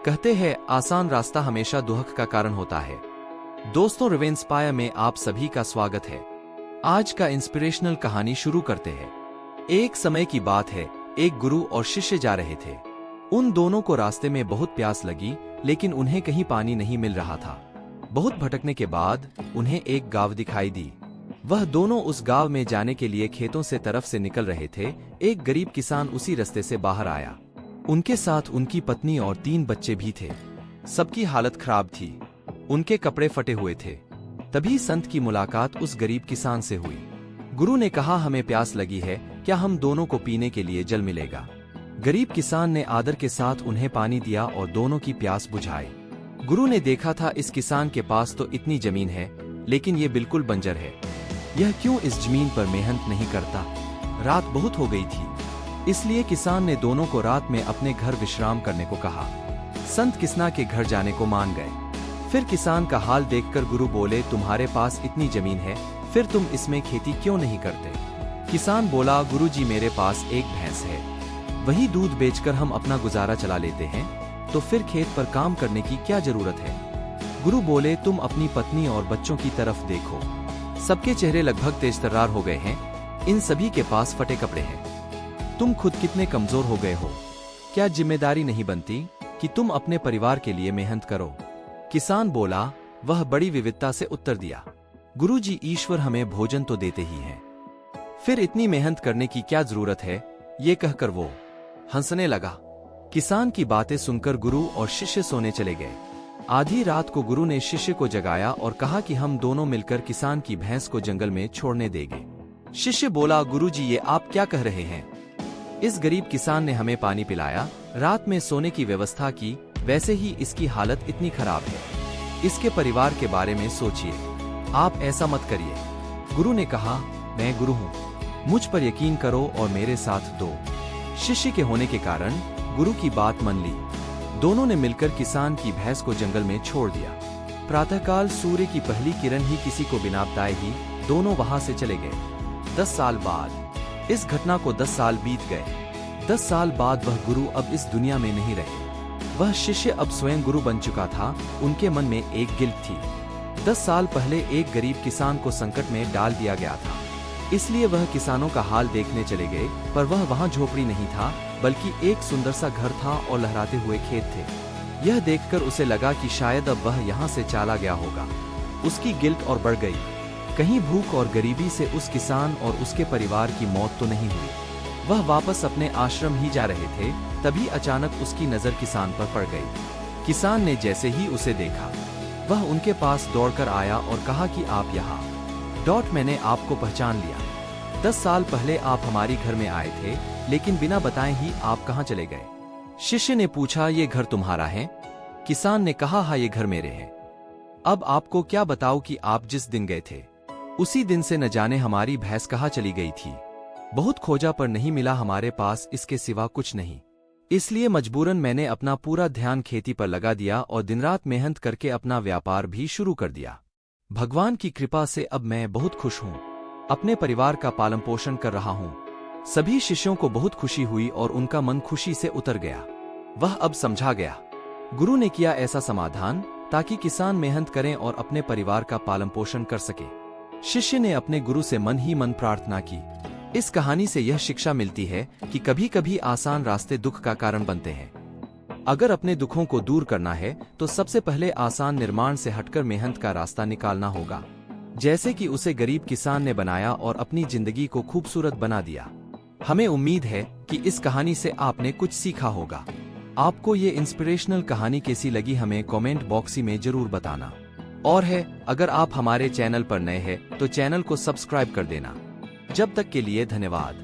कहते हैं आसान रास्ता हमेशा दुख का कारण होता है। दोस्तों, रिवेंस्पायर में आप सभी का स्वागत है। आज का इंस्पिरेशनल कहानी शुरू करते हैं। एक समय की बात है, एक गुरु और शिष्य जा रहे थे। उन दोनों को रास्ते में बहुत प्यास लगी, लेकिन उन्हें कहीं पानी नहीं मिल रहा था। बहुत भटकने के बाद उन्हें एक गांव दिखाई दी। वह दोनों उस गांव में जाने के लिए खेतों से तरफ से निकल रहे थे। एक गरीब किसान उसी रास्ते से बाहर आया। उनके साथ उनकी पत्नी और 3 बच्चे भी थे। सबकी हालत खराब थी, उनके कपड़े फटे हुए थे। तभी संत की मुलाकात उस गरीब किसान से हुई। गुरु ने कहा, हमें प्यास लगी है, क्या हम दोनों को पीने के लिए जल मिलेगा? गरीब किसान ने आदर के साथ उन्हें पानी दिया और दोनों की प्यास बुझाई। गुरु ने देखा था इस किसान के पास तो इतनी जमीन है, लेकिन ये बिल्कुल बंजर है। यह क्यों इस जमीन पर मेहनत नहीं करता? रात बहुत हो गई थी, इसलिए किसान ने दोनों को रात में अपने घर विश्राम करने को कहा। संत किसान के घर जाने को मान गए। फिर किसान का हाल देखकर गुरु बोले, तुम्हारे पास इतनी जमीन है, फिर तुम इसमें खेती क्यों नहीं करते? किसान बोला, गुरुजी मेरे पास एक भैंस है, वही दूध बेचकर हम अपना गुजारा चला लेते हैं, तो फिर खेत पर काम करने की क्या जरूरत है? गुरु बोले, तुम अपनी पत्नी और बच्चों की तरफ देखो, सबके चेहरे लगभग तेजतर्रार हो गए हैं, इन सभी के पास फटे कपड़े हैं। तुम खुद कितने कमजोर हो गए हो? क्या जिम्मेदारी नहीं बनती कि तुम अपने परिवार के लिए मेहनत करो? किसान बोला, वह बड़ी विविधता से उत्तर दिया, गुरुजी ईश्वर हमें भोजन तो देते ही हैं, फिर इतनी मेहनत करने की क्या जरूरत है? ये कहकर वो हंसने लगा। किसान की बातें सुनकर गुरु और शिष्य सोने चले गए। आधी रात को गुरु ने शिष्य को जगाया और कहा कि हम दोनों मिलकर किसान की भैंस को जंगल में छोड़ने देंगे। शिष्य बोला, गुरुजी ये आप क्या कह रहे हैं? इस गरीब किसान ने हमें पानी पिलाया, रात में सोने की व्यवस्था की, वैसे ही इसकी हालत इतनी खराब है। इसके परिवार के बारे में सोचिए, आप ऐसा मत करिए। गुरु ने कहा, मैं गुरु हूँ, मुझ पर यकीन करो और मेरे साथ दो। शिष्य के होने के कारण गुरु की बात मान ली। दोनों ने मिलकर किसान की भैंस को जंगल में छोड़ दिया। प्रातःकाल सूर्य की पहली किरण ही किसी को बिना बताए ही दोनों वहां से चले गए। 10 साल बाद इस घटना को 10 साल बीत गए। 10 साल बाद वह गुरु अब इस दुनिया में नहीं रहे। वह शिष्य अब स्वयं गुरु बन चुका था। उनके मन में एक गिल्ट थी। 10 साल पहले एक गरीब किसान को संकट में डाल दिया गया था, इसलिए वह किसानों का हाल देखने चले गए। पर वह वहां झोपड़ी नहीं था, बल्कि एक सुंदर सा घर था और लहराते हुए खेत थे। यह देखकर उसे लगा कि शायद अब वह यहाँ से चला गया होगा। उसकी गिल्ट और बढ़ गई। कहीं भूख और गरीबी से उस किसान और उसके परिवार की मौत तो नहीं हुई। वह वापस अपने आश्रम ही जा रहे थे, तभी अचानक उसकी नजर किसान पर पड़ गई। किसान ने जैसे ही उसे देखा, वह उनके पास दौड़कर आया और कहा कि आप यहाँ। मैंने आपको पहचान लिया। 10 साल पहले आप हमारी घर में आए थे, लेकिन बिना बताए ही आप कहाँ चले गए? शिष्य ने पूछा, ये घर तुम्हारा है? किसान ने कहा, हाँ ये घर मेरे है। अब आपको क्या बताऊं कि आप जिस दिन गए थे, उसी दिन से न जाने हमारी भैंस कहाँ चली गई थी। बहुत खोजा पर नहीं मिला, हमारे पास इसके सिवा कुछ नहीं। इसलिए मजबूरन मैंने अपना पूरा ध्यान खेती पर लगा दिया और दिन रात मेहनत करके अपना व्यापार भी शुरू कर दिया। भगवान की कृपा से अब मैं बहुत खुश हूँ, अपने परिवार का पालन पोषण कर रहा हूँ। सभी शिष्यों को बहुत खुशी हुई और उनका मन खुशी से उतर गया। वह अब समझा गया। गुरु ने किया ऐसा समाधान ताकि किसान मेहनत करें और अपने परिवार का पालन पोषण कर सके। शिष्य ने अपने गुरु से मन ही मन प्रार्थना की। इस कहानी से यह शिक्षा मिलती है कि कभी कभी आसान रास्ते दुख का कारण बनते हैं। अगर अपने दुखों को दूर करना है तो सबसे पहले आसान निर्माण से हटकर मेहनत का रास्ता निकालना होगा, जैसे कि उसे गरीब किसान ने बनाया और अपनी जिंदगी को खूबसूरत बना दिया। हमें उम्मीद है कि इस कहानी से आपने कुछ सीखा होगा। आपको ये इंस्पिरेशनल कहानी कैसी लगी हमें कमेंट बॉक्स में जरूर बताना। और है, अगर आप हमारे चैनल पर नए हैं तो चैनल को सब्सक्राइब कर देना। जब तक के लिए धन्यवाद।